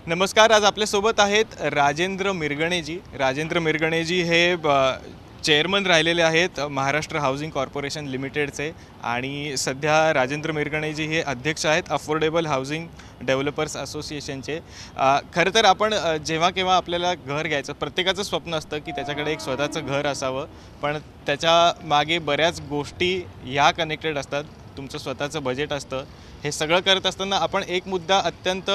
नमस्कार. आज आपल्यासोबत आहेत राजेंद्र मिरगणेजी. राजेंद्र मिरगणेजी हे चेअरमन राहिलेले आहेत महाराष्ट्र हाऊसिंग कॉर्पोरेशन लिमिटेडचे आणि सध्या राजेंद्र मिरगणेजी हे अध्यक्ष आहेत अफोर्डेबल हाऊसिंग डेव्हलपर्स असोसिएशनचे. खरं तर आपण जेव्हा केव्हा आपल्याला घर घ्यायचं प्रत्येकाचं स्वप्न असतं की त्याच्याकडे एक स्वतःचं घर असावं, पण त्याच्या मागे बऱ्याच गोष्टी ह्या कनेक्टेड असतात. तुमचं स्वतःचं बजेट असतं. हे सगळं करत असताना आपण एक मुद्दा अत्यंत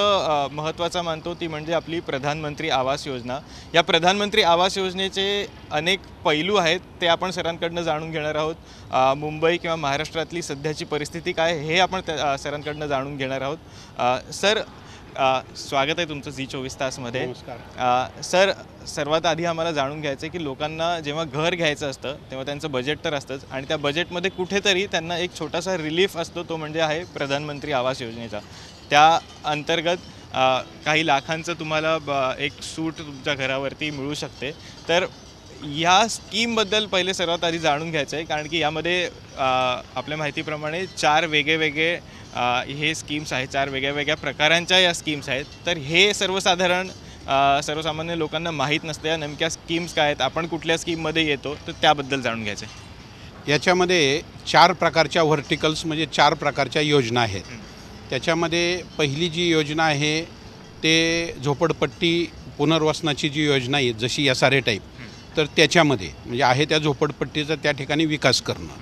महत्त्वाचा मानतो, ती म्हणजे आपली प्रधानमंत्री आवास योजना. या प्रधानमंत्री आवास योजनेचे अनेक पैलू आहेत, ते आपण सरांकडनं जाणून घेणार आहोत. मुंबई किंवा महाराष्ट्रातली सध्याची परिस्थिती काय हे आपण सरांकडनं जाणून घेणार आहोत. सर, स्वागत आहे तुमचं झी24 तासमध्ये. सर, सर्वात आधी आम्हाला जाणून घ्यायचं आहे की लोकांना जेव्हा घर घ्यायचं असतं तेव्हा त्यांचं बजेट तर असतंच आणि त्या बजेटमध्ये कुठेतरी त्यांना एक छोटासा रिलीफ असतो, तो म्हणजे आहे प्रधानमंत्री आवास योजनेचा. त्या अंतर्गत काही लाखांचं तुम्हाला एक सूट तुमच्या घरावरती मिळू शकते. तर या स्कीमबद्दल पहिले सर्वात आधी जाणून घ्यायचं आहे, कारण की यामध्ये आपल्या माहितीप्रमाणे 4 वेगळे हे स्कीम्स आहेत, 4 वेगळ्या प्रकारांच्या या स्कीम्स आहेत. तर हे सर्वसामान्य लोकांना माहीत नसते या नेमक्या स्कीम्स काय आहेत, आपण कुठल्या स्कीममध्ये येतो, तर त्याबद्दल जाणून घ्यायचं आहे. याच्यामध्ये 4 प्रकारच्या व्हर्टिकल्स म्हणजे 4 प्रकारच्या योजना आहेत. त्याच्यामध्ये पहिली जी योजना आहे ते झोपडपट्टी पुनर्वसनाची जी योजना आहे, जशी SRA टाईप, तर त्याच्यामध्ये म्हणजे आहे त्या झोपडपट्टीचा त्या ठिकाणी विकास करणं.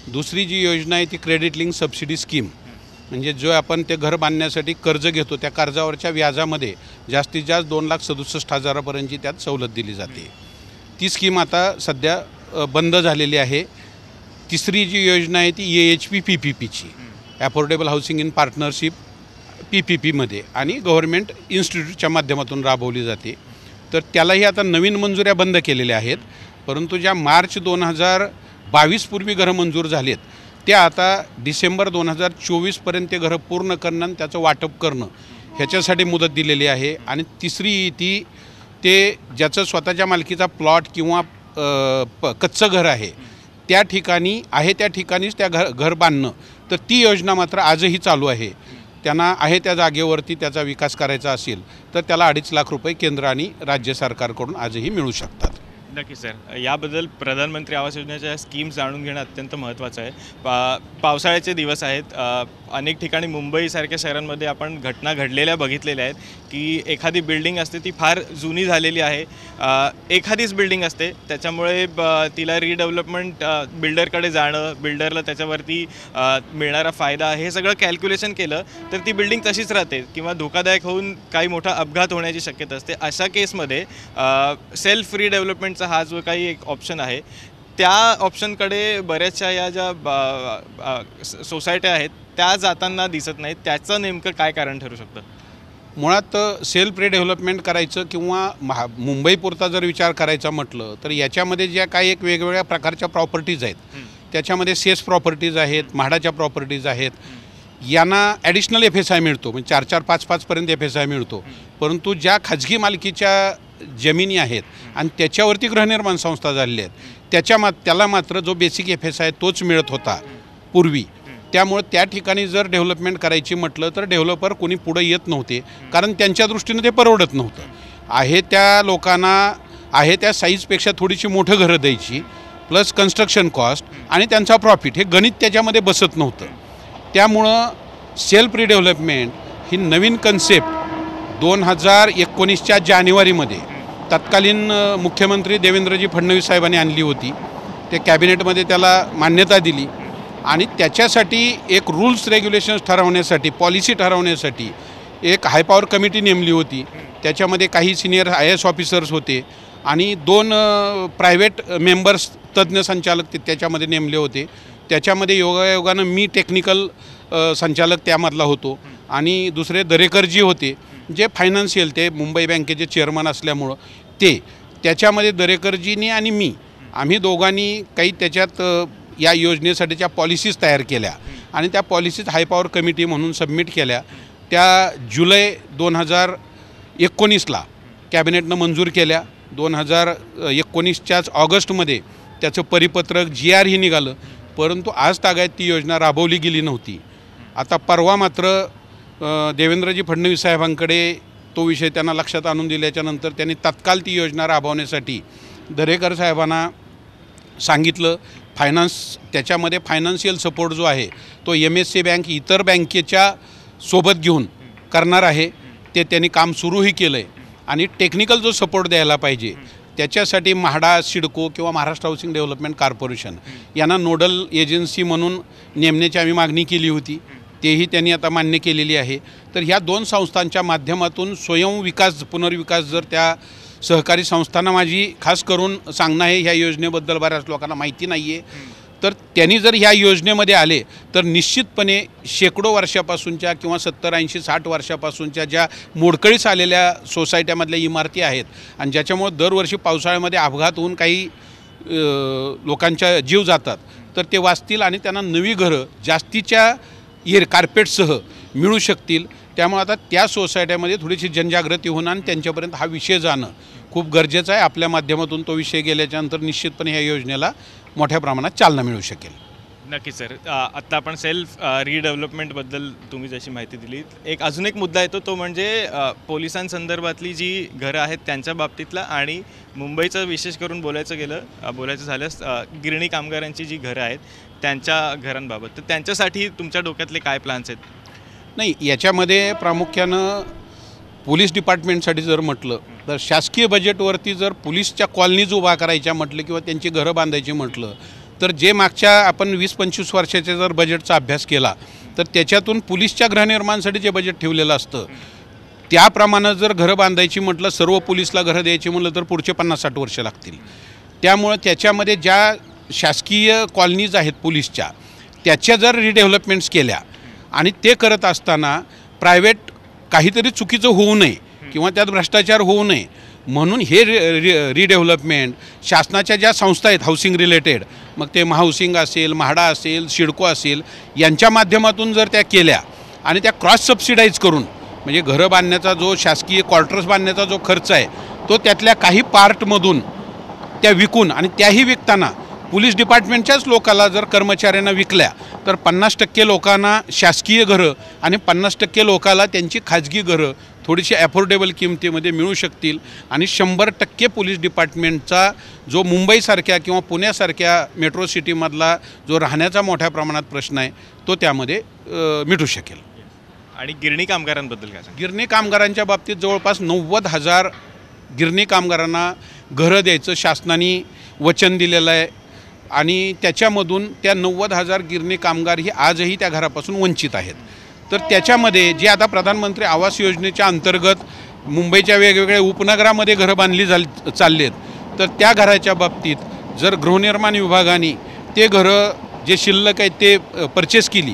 दुसरी जी योजना आहे ती क्रेडिट लिंक सबसिडी स्कीम, म्हणजे जो आपण ते घर बांधण्यासाठी कर्ज घेतो त्या कर्जावरच्या व्याजामध्ये जास्तीत जास्त 2,67,000पर्यंतची त्यात सवलत दिली जाते. ती स्कीम आता सध्या बंद झालेली आहे. तिसरी जी योजना आहे ती AHP PPPची, अफोर्डेबल हाऊसिंग इन पार्टनरशिप PPPमध्ये आणि गव्हर्नमेंट इन्स्टिट्यूटच्या माध्यमातून राबवली जाते. तर त्यालाही आता नवीन मंजुऱ्या बंद केलेल्या आहेत, परंतु ज्या मार्च 2022 पूर्वी घरं मंजूर झालेत त्या आता डिसेंबर 2024पर्यंत ते घरं पूर्ण करणं आणि त्याचं वाटप करणं ह्याच्यासाठी मुदत दिलेली आहे. आणि तिसरी ते ज्याचं स्वतःच्या मालकीचा प्लॉट किंवा कच्चं घर आहे त्या ठिकाणीच त्या घर बांधणं, तर ती योजना मात्र आजही चालू आहे. त्यांना आहे त्या जागेवरती त्याचा विकास करायचा असेल तर त्याला 2.5 लाख रुपये केंद्र आणि राज्य सरकारकडून आजही मिळू शकतात. नक्कीच सर, याबद्दल प्रधानमंत्री आवास योजनेच्या स्कीम्स जाणून घेणं अत्यंत महत्त्वाचं आहे. पावसाळ्याचे दिवस आहेत. अनेक ठिकाणी मुंबईसारख्या शहरांमध्ये आपण घटना घडलेल्या बघितलेल्या आहेत की एखादी बिल्डिंग असते ती फार जुनी झालेली आहे. एखादीच बिल्डिंग असते, त्याच्यामुळे तिला रिडेव्हलपमेंट बिल्डरकडे जाणं, बिल्डरला त्याच्यावरती मिळणारा फायदा हे सगळं कॅल्क्युलेशन केलं तर ती बिल्डिंग तशीच राहते किंवा धोकादायक होऊन काही मोठा अपघात होण्याची शक्यता असते. अशा केसमध्ये सेल्फ रिडेव्हलपमेंटचा हा जो काही एक ऑप्शन आहे त्या ऑप्शनकडे बऱ्याचशा या ज्या सोसायट्या आहेत त्या जाताना दिसत नाहीत. त्याचं नेमकं काय कारण ठरू शकतं? मुळात सेल्फ रिडेव्हलपमेंट करायचं किंवा मुंबईपुरता जर विचार करायचा म्हटलं तर याच्यामध्ये ज्या काही एक वेगवेगळ्या प्रकारच्या प्रॉपर्टीज आहेत त्याच्यामध्ये सेस प्रॉपर्टीज आहेत, म्हाडाच्या प्रॉपर्टीज आहेत. यांना ॲडिशनल FSI मिळतो, म्हणजे 4-4, 5-5पर्यंत FSI मिळतो. परंतु ज्या खाजगी मालकीच्या जमिनी आहेत आणि त्याच्यावरती गृहनिर्माण संस्था झालेल्या आहेत त्याला मात्र जो बेसिक FSI तोच मिळत होता पूर्वी. त्यामुळे त्या ठिकाणी जर डेव्हलपमेंट करायची म्हटलं तर डेव्हलपर कोणी पुढे येत नव्हते, कारण त्यांच्या दृष्टीनं ते परवडत नव्हतं. आहे त्या लोकांना आहे त्या साईजपेक्षा थोडीशी मोठं घरं द्यायची, प्लस कन्स्ट्रक्शन कॉस्ट आणि त्यांचा प्रॉफिट, हे गणित त्याच्यामध्ये बसत नव्हतं. त्यामुळं सेल्फ रिडेव्हलपमेंट ही नवीन कन्सेप्ट 2019च्या जानेवारीमध्ये तत्कालीन मुख्यमंत्री देवेंद्रजी फडणवीस साहेबांनी आणली होती. ते कॅबिनेटमध्ये त्याला मान्यता दिली आणि त्याच्यासाठी एक रूल्स रेग्युलेशन्स ठरवण्यासाठी, पॉलिसी ठरवण्यासाठी एक हाय पॉवर कमिटी नेमली होती. त्याच्यामध्ये काही सिनियर IAS ऑफिसर्स होते आणि 2 प्रायव्हेट मेंबर्स तज्ज्ञ संचालक त्याच्यामध्ये नेमले होते. त्याच्यामध्ये योगायोगानं मी टेक्निकल संचालक त्यामधला होतो आणि दुसरे दरेकरजी होते जे फायनान्शियल, ते मुंबई बँकेचे चेअरमन असल्यामुळं त्याच्यामध्ये दरेकरजींनी आणि आम्ही दोघांनी काही त्याच्यात या योजनेसाठीच्या पॉलिसीज तयार केल्या आणि त्या पॉलिसीज हाय पॉवर कमिटी म्हणून सबमिट केल्या. त्या जुलै 2019ला कॅबिनेटनं मंजूर केल्या. 2019च्याच ऑगस्टमध्ये त्याचं परिपत्रक GR ही निघालं, परंतु आज तागायत ती योजना राबवली गेली नव्हती. आता परवा मात्र देवेंद्रजी फडणवीस साहेबांकडे तो विषय त्यांना लक्षात आणून दिल्याच्यानंतर त्यांनी तत्काळ ती योजना राबवण्यासाठी दरेकर साहेबांना सांगितलं. त्याच्यामध्ये फायनान्शियल सपोर्ट जो आहे तो MSC बँक इतर बँकेच्या सोबत घेऊन करणार आहे. ते त्यांनी काम सुरूही केलं आहे. आणि टेक्निकल जो सपोर्ट द्यायला पाहिजे त्याच्यासाठी म्हाडा, सिडको किंवा महाराष्ट्र हाऊसिंग डेव्हलपमेंट कॉर्पोरेशन यांना नोडल एजन्सी म्हणून नेमण्याची आम्ही मागणी केली होती. तेही त्यांनी आता मान्य केलेली आहे. तर ह्या दोन संस्थांच्या माध्यमातून स्वयंविकास, पुनर्विकास जर त्या सहकारी संस्थांना, माझी खास करून सांगणं आहे, ह्या योजनेबद्दल बऱ्याच लोकांना माहिती नाही आहे, तर त्यांनी जर ह्या योजनेमध्ये आले तर निश्चितपणे शेकडो वर्षापासूनच्या किंवा 70, 80, 60 वर्षापासूनच्या ज्या मोडकळीस आलेल्या सोसायट्यामधल्या इमारती आहेत आणि ज्याच्यामुळे दरवर्षी पावसाळ्यामध्ये अपघात होऊन काही लोकांच्या जीव जातात, तर ते वाचतील आणि त्यांना नवी घरं जास्तीच्या कार्पेटसह मिळू शकतील. त्यामुळे आता त्या सोसायट्यामध्ये थोडीशी जनजागृती होणं आणि त्यांच्यापर्यंत हा विषय जाणं खूप गरजेचं आहे. आपल्या माध्यमातून तो विषय गेल्याच्यानंतर निश्चितपणे ह्या योजनेला मोठ्या प्रमाणात चालना मिळू शकेल. नक्की सर. आत्ता आपण सेल्फ रिडेव्हलपमेंटबद्दल तुम्ही जशी माहिती दिली, अजून एक मुद्दा येतो, तो म्हणजे पोलिसांसंदर्भातली जी घरं आहेत त्यांच्या बाबतीतला, आणि मुंबईचं विशेष करून बोलायचं झाल्यास गिरणी कामगारांची जी घरं आहेत त्यांच्या घरांबाबत. तर त्यांच्यासाठी तुमच्या डोक्यातले काय प्लॅन्स आहेत? नाही, याच्यामध्ये प्रामुख्यानं पोलीस डिपार्टमेंटसाठी जर म्हटलं तर शासकीय बजेटवरती जर पोलीसच्या कॉलनीज उभा करायच्या म्हटलं किंवा त्यांची घरं बांधायची म्हटलं तर जे मागच्या आपण 20-25 वर्षाच्या जर बजेटचा अभ्यास केला तर त्याच्यातून पोलीसच्या गृहनिर्माणासाठी जे बजेट ठेवलेलं असतं त्याप्रमाणे जर घरं बांधायची म्हटलं, सर्व पोलीसला घरं द्यायची म्हटलं तर पुढचे 50-60 वर्ष लागतील. त्यामुळं त्याच्यामध्ये ज्या शासकीय कॉलनीज आहेत पोलीसच्या, त्याच्या जर रिडेव्हलपमेंट्स केल्या आणि ते करत असताना प्रायव्हेट काहीतरी चुकीचं होऊ नये किंवा त्यात भ्रष्टाचार होऊ नये म्हणून हे रिडेव्हलपमेंट शासनाच्या ज्या संस्था आहेत हाऊसिंग रिलेटेड, मग ते महाहाऊसिंग असेल, म्हाडा असेल, सिडको असेल, यांच्या माध्यमातून जर त्या केल्या आणि त्या क्रॉस सबसिडाईज करून, म्हणजे घरं बांधण्याचा जो शासकीय क्वार्टर्स बांधण्याचा जो खर्च आहे तो त्यातल्या काही पार्टमधून त्या विकून आणि त्याही विकताना पोलीस डिपार्टमेंटच्याच लोकांना जर कर्मचाऱ्यांना विकल्या तर 50% लोकांना शासकीय घरं आणि 50% लोकांना त्यांची खाजगी घरं थोडीशी ॲफोर्डेबल किमतीमध्ये मिळू शकतील. आणि 100% पोलीस डिपार्टमेंटचा जो मुंबईसारख्या किंवा पुण्यासारख्या मेट्रो सिटीमधला जो राहण्याचा मोठ्या प्रमाणात प्रश्न आहे तो त्यामध्ये मिटू शकेल. आणि गिरणी कामगारांबद्दल काय? गिरणी कामगारांच्या बाबतीत जवळपास 90,000 गिरणी कामगारांना घरं द्यायचं शासनाने वचन दिलेलं आहे आणि त्याच्यामधून त्या 90,000 गिरणी कामगार ही आजही त्या घरापासून वंचित आहेत. तर त्याच्यामध्ये जे आता प्रधानमंत्री आवास योजनेच्या अंतर्गत मुंबईच्या वेगवेगळ्या उपनगरामध्ये घरं बांधली चाललेत, तर त्या घराच्या बाबतीत जर गृहनिर्माण विभागाने ते घरं जे शिल्लक आहेत ते परचेस केली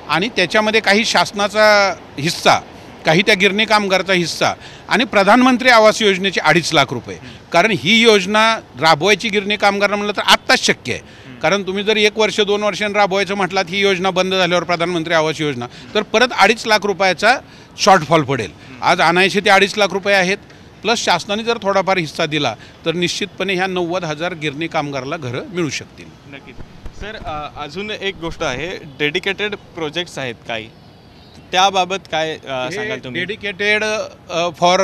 आणि त्याच्यामध्ये काही शासनाचा हिस्सा, काही त्या गिरणी कामगाराचा हिस्सा आणि प्रधानमंत्री आवास योजनेचे 2.5 लाख रुपये, कारण ही योजना राबवायची गिरणी कामगार म्हणलं तर आत्ताच शक्य आहे. कारण तुम्ही जर 1 वर्ष 2 वर्षांनी राबवायचं म्हटलात ही योजना बंद झाल्यावर प्रधानमंत्री आवास योजना, तर परत 2.5 लाख रुपयाचा शॉर्टफॉल पडेल. आज आणायचे ते 2.5 लाख रुपये आहेत, प्लस शासनाने जर थोडाफार हिस्सा दिला तर निश्चितपणे ह्या 90,000 गिरणी कामगाराला घरं मिळू शकतील. नक्कीच सर. अजून एक गोष्ट आहे, डेडिकेटेड प्रोजेक्ट्स आहेत काही, त्याबाबत काय सांगाल तुम्ही? Dedicated for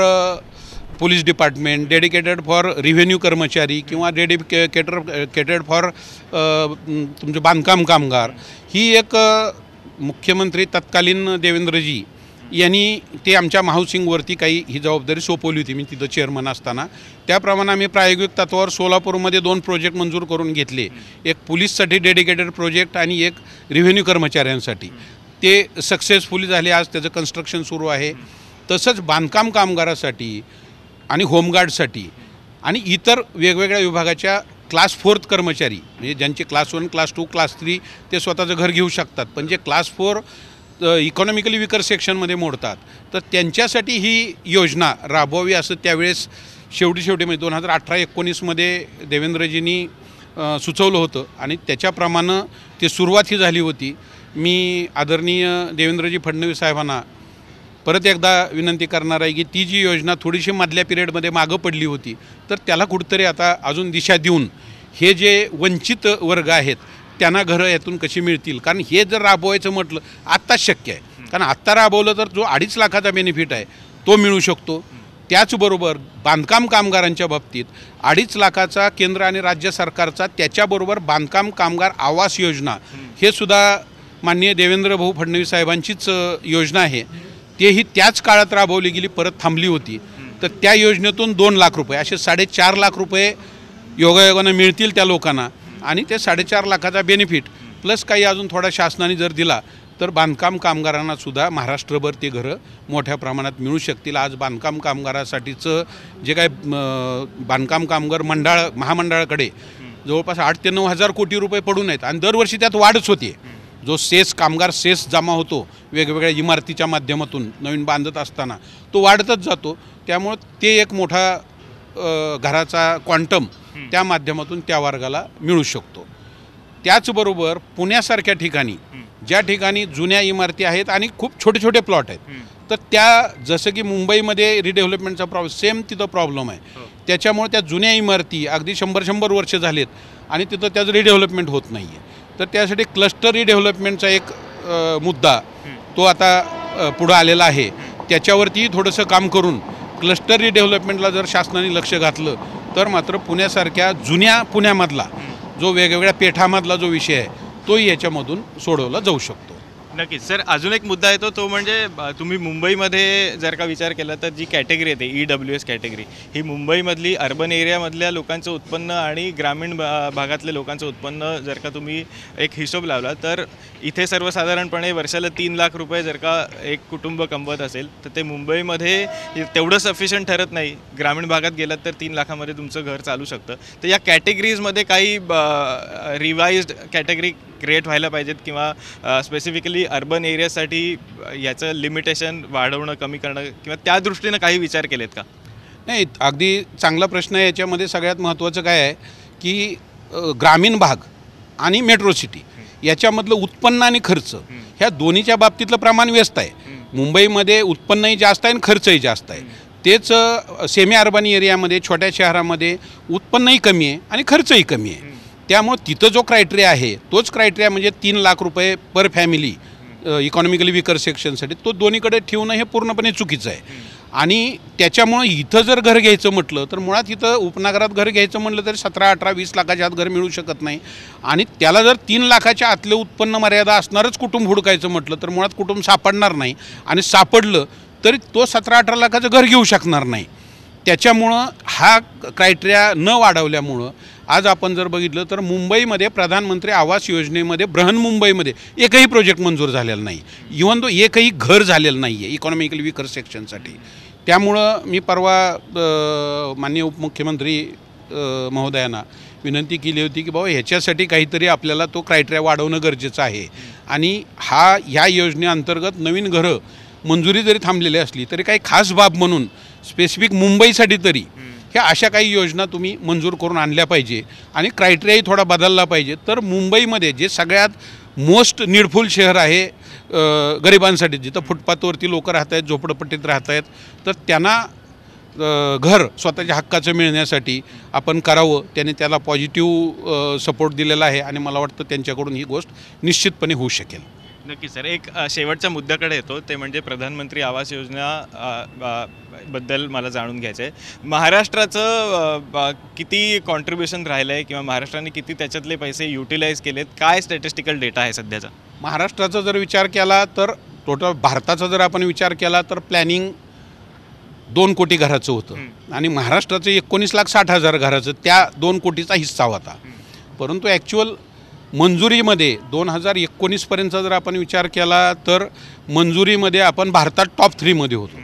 police department, dedicated for revenue कर्मचारी किंवा डेडिकेटेड फॉर तुमचे बांधकाम कामगार, ही एक मुख्यमंत्री तत्कालीन देवेंद्रजी यांनी ते आमच्या महाहाऊसिंगवरती काही ही जबाबदारी सोपवली होती. मी तिथं चेअरमन असताना त्याप्रमाणे आम्ही प्रायोगिक तत्त्वावर सोलापूरमध्ये 2 प्रोजेक्ट मंजूर करून घेतले. एक पोलीससाठी डेडिकेटेड प्रोजेक्ट आणि एक रिव्हेन्यू कर्मचाऱ्यांसाठी. ते सक्सेसफुली झाले. आज त्याचं कन्स्ट्रक्शन सुरू आहे. तसंच बांधकाम कामगारासाठी आणि होमगार्डसाठी आणि इतर वेगवेगळ्या विभागाच्या क्लास 4 कर्मचारी, म्हणजे ज्यांचे क्लास 1, क्लास 2, क्लास 3 ते स्वतःचं घर घेऊ शकतात, पण जे क्लास 4 इकॉनॉमिकली विकर सेक्शनमध्ये मोडतात, तर त्यांच्यासाठी ही योजना राबवावी असं त्यावेळेस शेवटी म्हणजे 2018-19मध्ये देवेंद्रजींनी सुचवलं होतं आणि त्याच्याप्रमाणे ते सुरुवात ही झाली होती. मी आदरणीय देवेंद्रजी फडणवीस साहेबांना परत एकदा विनंती करणार आहे की ती जी योजना थोडीशी मधल्या पिरियडमध्ये मागं पडली होती, तर त्याला कुठंतरी आता अजून दिशा देऊन हे जे वंचित वर्ग आहेत त्यांना घरं यातून कशी मिळतील. कारण हे जर राबवायचं म्हटलं आत्ताच शक्य आहे, कारण आत्ता राबवलं तर जो 2.5 लाखाचा बेनिफिट आहे तो मिळू शकतो. त्याचबरोबर बांधकाम कामगारांच्या बाबतीत 2.5 लाखाचा केंद्र आणि राज्य सरकारचा, त्याच्याबरोबर बांधकाम कामगार आवास योजना, हे सुद्धा माननीय देवेंद्र भाऊ फडणवीस साहेबांचीच योजना आहे. तेही त्याच काळात राबवली गेली, परत थांबली होती. तर त्या योजनेतून 2 लाख रुपये असे 4.5 लाख रुपये योगायोगानं मिळतील त्या लोकांना. आणि ते 4.5 लाखाचा बेनिफिट प्लस काही अजून थोडा शासनाने जर दिला तर बांधकाम कामगारांना सुद्धा महाराष्ट्रभर ते घरं मोठ्या प्रमाणात मिळू शकतील. आज बांधकाम कामगारासाठीचं जे काय बांधकाम कामगार महामंडळाकडे जवळपास 8 ते 9 हजार कोटी रुपये पडून आहेत आणि दरवर्षी त्यात वाढच होते. जो कामगार सेस जमा होतो वेगवेगळ्या इमारतीच्या माध्यमातून नवीन बांधत असताना, तो वाढतच जातो. त्यामुळं ते एक मोठा घराचा क्वांटम त्या माध्यमातून त्या वर्गाला मिळू शकतो. त्याचबरोबर पुण्यासारख्या ठिकाणी ज्या ठिकाणी जुन्या इमारती आहेत आणि खूप छोटे छोटे प्लॉट आहेत, तर त्या जसं की मुंबईमध्ये रिडेव्हलपमेंटचा सेम तिथं प्रॉब्लेम आहे. त्याच्यामुळे त्या जुन्या इमारती अगदी 100 वर्ष झालेत आणि तिथं त्याचं रिडेव्हलपमेंट होत नाही आहे. तर त्यासाठी क्लस्टर रिडेव्हलपमेंटचा एक मुद्दा तो आता पुढं आलेला आहे. त्याच्यावरतीही थोडंसं काम करून क्लस्टर रिडेव्हलपमेंटला जर शासनाने लक्ष घातलं तर मात्र पुण्यासारख्या जुन्या पुण्यामधला जो वेगवेगळ्या पेठामधला जो विषय आहे तोही याच्यामधून सोडवला जाऊ शकतो. नक्कीच सर. अजून एक मुद्दा येतो तो म्हणजे तुम्ही मुंबईमध्ये जर का विचार केला तर जी कॅटेगरी येते EWS कॅटेगरी, ही मुंबईमधली अर्बन एरियामधल्या लोकांचं उत्पन्न आणि ग्रामीण भागातल्या लोकांचं उत्पन्न जर का तुम्ही एक हिशोब लावला तर इथे सर्वसाधारणपणे वर्षाला 3 लाख रुपये जर का एक कुटुंब कमवत असेल तर ते मुंबईमध्ये तेवढं सफिशियंट ठरत नाही. ग्रामीण भागात गेलात तर 3 लाखामध्ये तुमचं घर चालू शकतं. तर या कॅटेगरीजमध्ये काही रिवाइज्ड कॅटेगरी क्रिएट व्हायला पाहिजेत किंवा स्पेसिफिकली अर्बन एरियासाठी याचं लिमिटेशन वाढवणं, कमी करणं किंवा त्या दृष्टीनं काही विचार केलेत का? नाही, अगदी चांगला प्रश्न आहे. याच्यामध्ये सगळ्यात महत्त्वाचं काय आहे की ग्रामीण भाग आणि मेट्रो सिटी याच्यामधलं उत्पन्न आणि खर्च ह्या दोन्हीच्या बाबतीतलं प्रमाण व्यस्त आहे. मुंबईमध्ये उत्पन्नही जास्त आहे आणि खर्चही जास्त आहे. तेच सेमी अर्बन एरियामध्ये छोट्या शहरामध्ये उत्पन्नही कमी आहे आणि खर्चही कमी आहे. त्यामुळं तिथं जो क्रायटेरिया आहे तोच क्रायटेरिया म्हणजे 3 लाख रुपये पर फॅमिली इकॉनॉमिकली विकर सेक्शनसाठी, तो दोन्हीकडे ठेवणं हे पूर्णपणे चुकीचं आहे. आणि त्याच्यामुळं इथं जर घर घ्यायचं म्हटलं तर मुळात इथं उपनगरात घर घ्यायचं म्हटलं तरी 17, 18, 20 लाखाच्या आत घर मिळू शकत नाही. आणि त्याला जर 3 लाखाच्या आतले उत्पन्न मर्यादा असणारच कुटुंब हुडकायचं म्हटलं तर मुळात कुटुंब सापडणार नाही. आणि सापडलं तरी तो 17, 18 लाखाचं घर घेऊ शकणार नाही. त्याच्यामुळं हा क्रायटेरिया न वाढवल्यामुळं आज आपण जर बघितलं तर मुंबईमध्ये प्रधानमंत्री आवास योजनेमध्ये बृहन्मुंबईमध्ये एकही प्रोजेक्ट मंजूर झालेला नाही. इव्हन तो एकही घर झालेलं नाही आहे इकॉनॉमिकली विकर सेक्शनसाठी. त्यामुळं मी परवा माननीय उपमुख्यमंत्री महोदयांना विनंती केली होती की बाबा ह्याच्यासाठी काहीतरी आपल्याला तो क्रायटेरिया वाढवणं गरजेचं आहे. आणि ह्या योजनेअंतर्गत नवीन घरं मंजुरी जरी थांबलेली असली तरी काही खास बाब म्हणून स्पेसिफिक मुंबईसाठी तरी ह्या अशा काही योजना तुम्ही मंजूर करून आणल्या पाहिजे आणि क्रायटेरियाही थोडा बदलला पाहिजे. तर मुंबईमध्ये जे सगळ्यात मोस्ट नीडफुल शहर आहे गरिबांसाठी, जिथं फुटपाथवरती लोक राहत आहेत, झोपडपट्टीत राहत आहेत, तर त्यांना घर स्वतःच्या हक्काचं मिळण्यासाठी आपण करावं. त्याने त्याला पॉझिटिव्ह सपोर्ट दिलेला आहे आणि मला वाटतं त्यांच्याकडून ही गोष्ट निश्चितपणे होऊ शकेल. नक्की सर. एक शेवटच्या मुद्द्याकडे येतो ते म्हणजे प्रधानमंत्री आवास योजना बद्दल मला जाणून घ्यायचं आहे. महाराष्ट्राचं किती कॉन्ट्रीब्युशन राहिलं आहे किंवा महाराष्ट्राने किती त्याच्यातले पैसे युटिलाइज केलेत, काय स्टॅटिस्टिकल डेटा आहे सध्याचा? महाराष्ट्राचा जर विचार केला तर टोटल भारताचा जर आपण विचार केला तर प्लॅनिंग 2 कोटी घराचं होतं आणि महाराष्ट्राचं 19,60,000 घराचं त्या 2 कोटीचा हिस्सा होता. परंतु ॲक्च्युअल मंजुरीमध्ये 2019पर्यंतचा जर आपण विचार केला तर मंजुरीमध्ये आपण भारतात टॉप 3मध्ये होतो.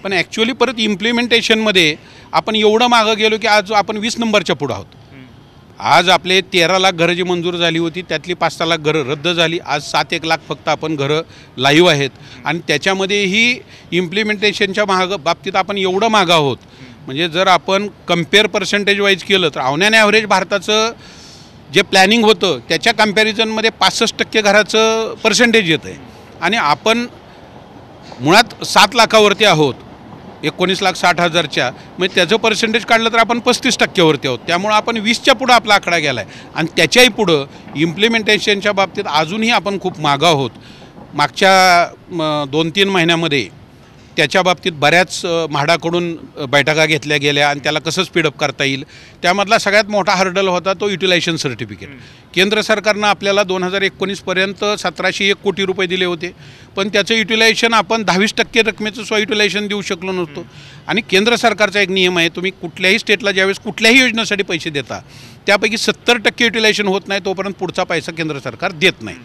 पण ॲक्च्युअली परत इम्प्लिमेंटेशनमध्ये आपण एवढं मागं गेलो की आज आपण 20 नंबरच्या पुढं आहोत. आज आपले 13 लाख घरं जी मंजूर झाली होती त्यातली 5-6 लाख घरं रद्द झाली. आज 7-1 लाख फक्त आपण घरं लाईव्ह आहेत आणि त्याच्यामध्येही इम्प्लिमेंटेशनच्या बाबतीत आपण एवढं मागं आहोत. म्हणजे जर आपण कम्पेअर पर्सेंटेज वाईज केलं तर ऑन ॲन ॲव्हरेज भारताचं जे प्लॅनिंग होतं त्याच्या कम्पॅरिझनमध्ये 65% घराचं पर्सेंटेज येतं आहे आणि आपण मुळात 7 लाखावरती आहोत 19,60,000च्या. म्हणजे त्याचं पर्सेंटेज काढलं तर आपण 35%वरती आहोत. त्यामुळं आपण 20च्या पुढं आपला आकडा गेला आहे आणि त्याच्याही पुढं इम्प्लिमेंटेशनच्या बाबतीत अजूनही आपण खूप मागं आहोत. मागच्या 2-3 महिन्यामध्ये त्याच्या बाबतीत बऱ्याच म्हाडाकडून बैठका घेतल्या गेल्या आणि त्याला कसं स्पीडअप करता येईल. त्यामधला सगळ्यात मोठा हर्डल होता तो युटिलायझेशन सर्टिफिकेट. केंद्र सरकारनं आपल्याला 2019पर्यंत 1701 कोटी रुपये दिले होते, पण त्याचं युटिलायझेशन आपण 10-20% रकमेचं युटिलायझेशन देऊ शकलो नव्हतो. आणि केंद्र सरकारचा एक नियम आहे, तुम्ही कुठल्याही स्टेटला ज्यावेळेस कुठल्याही योजनेसाठी पैसे देता त्यापैकी 70% युटिलायझेशन होत नाही तोपर्यंत पुढचा पैसा केंद्र सरकार देत नाही.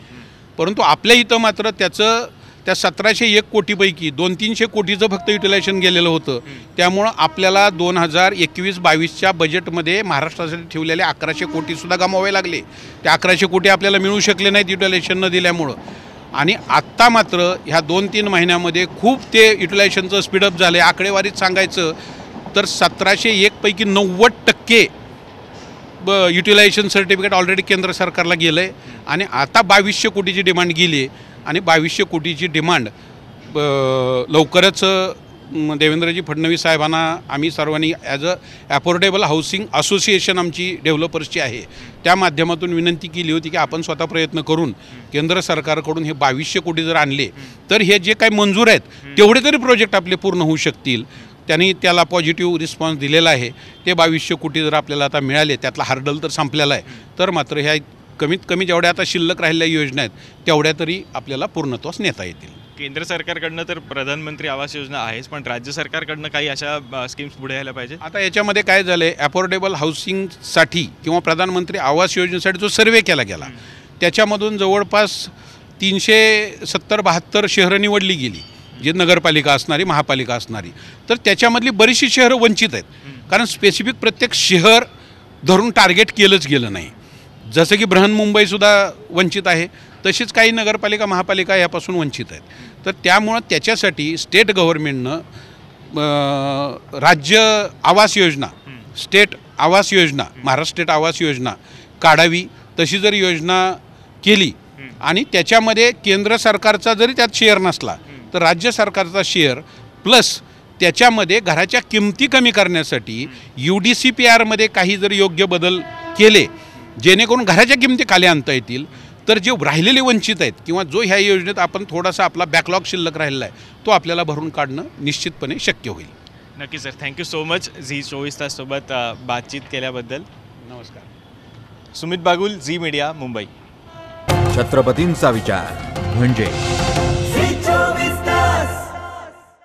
परंतु आपल्या इथं मात्र त्याचं त्या 1701 कोटीपैकी 200-300 कोटीचं फक्त युटिलायझेशन गेलेलं होतं. त्यामुळं आपल्याला 2021-22च्या बजेटमध्ये महाराष्ट्रासाठी ठेवलेले 1100 कोटीसुद्धा गमावे लागले. ते 1100 कोटी आपल्याला मिळू शकले नाहीत युटिलायझेशन न दिल्यामुळं. आणि आत्ता मात्र ह्या 2-3 महिन्यामध्ये खूप ते युटिलायझेशनचं स्पीडअप झालं आहे. आकडेवारीत सांगायचं तर 1701 पैकी 90% युटिलायझेशन सर्टिफिकेट ऑलरेडी केंद्र सरकारला गेलं आहे. आणि आता 2200 कोटीची डिमांड गेली आहे आणि 2200 कोटीची डिमांड लवकरच देवेंद्रजी फडणवीस साहेबांना आम्ही सर्वांनी ॲज अफोर्डेबल हाऊसिंग असोसिएशन आमची डेव्हलपर्सची आहे त्या माध्यमातून विनंती केली होती की आपण स्वतः प्रयत्न करून केंद्र सरकारकडून हे 2200 कोटी जर आणले तर हे जे काही मंजूर आहेत तेवढे तरी प्रोजेक्ट आपले पूर्ण होऊ शकतील. त्यांनी त्याला पॉझिटिव्ह रिस्पॉन्स दिलेला आहे. ते 2200 कोटी जर आपल्याला आता मिळाले, त्यातला हर्डल तर संपलेला आहे, तर मात्र ह्या कमीत कमी जेवढ्या आता शिल्लक राहिलेल्या योजना आहेत तेवढ्या तरी आपल्याला पूर्णत्वास नेता येतील. केंद्र सरकारकडनं तर प्रधानमंत्री आवास योजना आहेच, पण राज्य सरकारकडनं काही अशा स्कीम्स पुढे यायला पाहिजे. आता याच्यामध्ये काय झालं आहे, अफोर्डेबल हाऊसिंगसाठी किंवा प्रधानमंत्री आवास योजनेसाठी जो सर्वे केला गेला त्याच्यामधून जवळपास 370-72 शहरं निवडली गेली, जी नगरपालिका असणारी, महापालिका असणारी. तर त्याच्यामधली बरीचशी शहरं वंचित आहेत, कारण स्पेसिफिक प्रत्येक शहर धरून टार्गेट केलंच गेलं नाही. जसं की बृहन्मुंबईसुद्धा वंचित आहे, तशीच काही नगरपालिका महापालिका यापासून वंचित आहेत. तर त्यामुळं त्याच्यासाठी स्टेट गव्हर्नमेंटनं राज्य आवास योजना, स्टेट आवास योजना, महाराष्ट्र स्टेट आवास योजना काढावी. तशी जर योजना केली आणि त्याच्यामध्ये केंद्र सरकारचा जरी त्यात शेअर नसला तर राज्य सरकारचा शेअर प्लस त्याच्यामध्ये घराच्या किमती कमी करण्यासाठी UDCPRमध्ये काही जर योग्य बदल केले जेणेकरून घराच्या किमती खाली आणता येतील, तर जे राहिलेले वंचित आहेत किंवा जो ह्या योजनेत आपण थोडासा आपला बॅकलॉग शिल्लक राहिलेला आहे तो आपल्याला भरून काढणं निश्चितपणे शक्य होईल. नक्की sir, thank you so much Zee 24 ताससोबत बातचीत केल्याबद्दल. नमस्कार. सुमित बागुल, झी मीडिया, मुंबई. छत्रपतींचा विचार म्हणजे